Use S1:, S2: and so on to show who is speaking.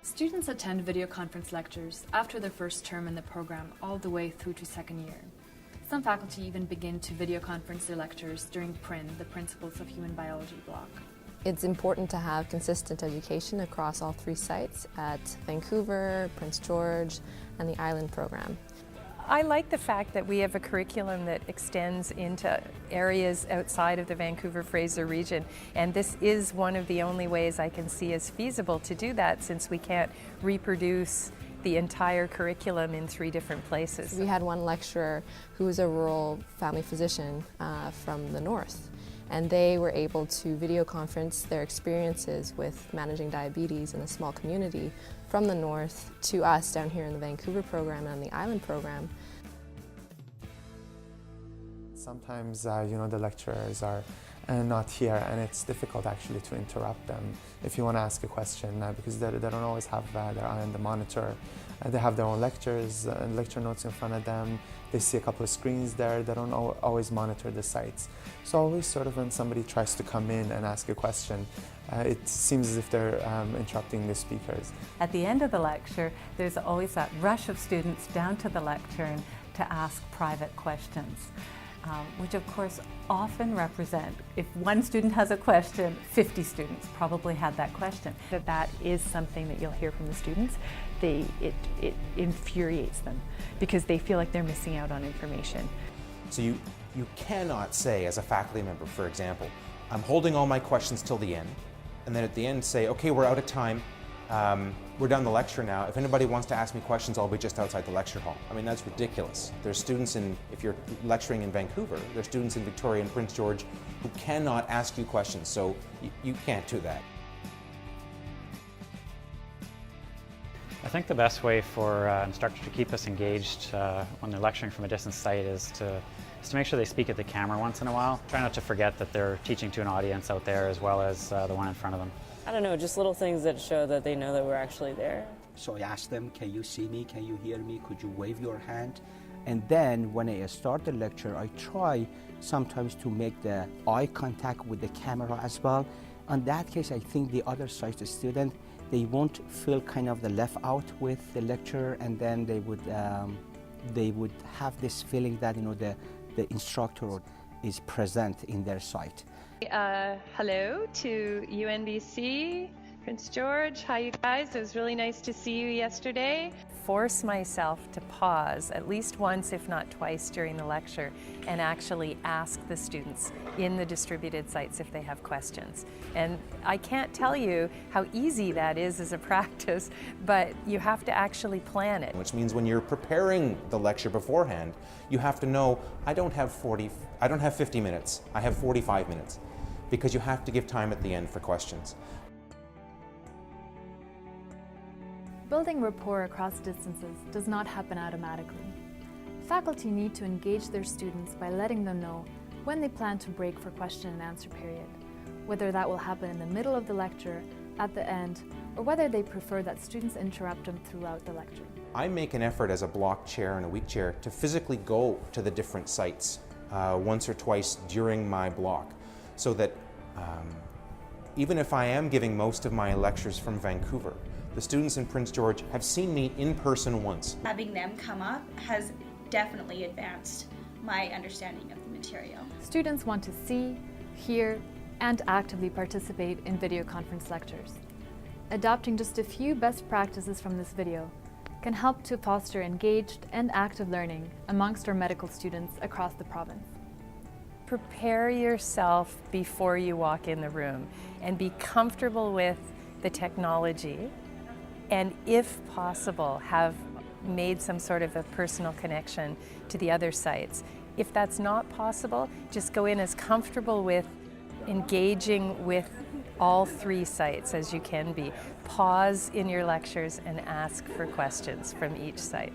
S1: Students attend video conference lectures after their first term in the program all the way through to second year. Some faculty even begin to video conference their lectures during PRIN, the Principles of Human Biology block.
S2: It's important to have consistent education across all three sites at Vancouver, Prince George, and the Island program.
S3: I like the fact that we have a curriculum that extends into areas outside of the Vancouver-Fraser region, and this is one of the only ways I can see as feasible to do that, since we can't reproduce the entire curriculum in 3 different places.
S2: We had one lecturer who was a rural family physician from the north, and they were able to video conference their experiences with managing diabetes in a small community from the north to us down here in the Vancouver program and the Island program.
S4: Sometimes, the lecturers are not here, and it's difficult actually to interrupt them if you want to ask a question because they don't always have their eye on the monitor. They have their own lectures, lecture notes in front of them. They see a couple of screens there. They don't always monitor the sites. So always sort of when somebody tries to come in and ask a question, it seems as if they're interrupting the speakers.
S5: At the end of the lecture, there's always that rush of students down to the lectern to ask private questions. Which of course often represent, if one student has a question, 50 students probably had that question.
S6: That is something that you'll hear from the students. It infuriates them because they feel like they're missing out on information.
S7: So you cannot say as a faculty member, for example, I'm holding all my questions till the end, and then at the end say, okay, we're out of time. We're done the lecture now. If anybody wants to ask me questions, I'll be just outside the lecture hall. I mean, that's ridiculous. There's students if you're lecturing in Vancouver, there's students in Victoria and Prince George who cannot ask you questions, so you can't do that.
S8: I think the best way for instructors to keep us engaged when they're lecturing from a distant site is to make sure they speak at the camera once in a while. Try not to forget that they're teaching to an audience out there as well as the one in front of them.
S9: I don't know, just little things that show that they know that we're actually there.
S10: So I asked them, can you see me? Can you hear me? Could you wave your hand? And then when I start the lecture, I try sometimes to make the eye contact with the camera as well. In that case, I think the other side, the student, they won't feel kind of the left out with the lecture, and then they would have this feeling that the instructor is present in their site.
S11: Hello to UNBC, Prince George. Hi, you guys. It was really nice to see you yesterday.
S3: Force myself to pause at least once, if not twice, during the lecture and actually ask the students in the distributed sites if they have questions. And I can't tell you how easy that is as a practice, but you have to actually plan it.
S7: Which means when you're preparing the lecture beforehand, you have to know, I don't have 50 minutes, I have 45 minutes, because you have to give time at the end for questions.
S1: Building rapport across distances does not happen automatically. Faculty need to engage their students by letting them know when they plan to break for question and answer period, whether that will happen in the middle of the lecture, at the end, or whether they prefer that students interrupt them throughout the lecture.
S7: I make an effort as a block chair and a week chair to physically go to the different sites once or twice during my block, so that even if I am giving most of my lectures from Vancouver, the students in Prince George have seen me in person once.
S12: Having them come up has definitely advanced my understanding of the material.
S1: Students want to see, hear, and actively participate in video conference lectures. Adopting just a few best practices from this video can help to foster engaged and active learning amongst our medical students across the province.
S3: Prepare yourself before you walk in the room and be comfortable with the technology, and if possible, have made some sort of a personal connection to the other sites. If that's not possible, just go in as comfortable with engaging with all 3 sites as you can be. Pause in your lectures and ask for questions from each site.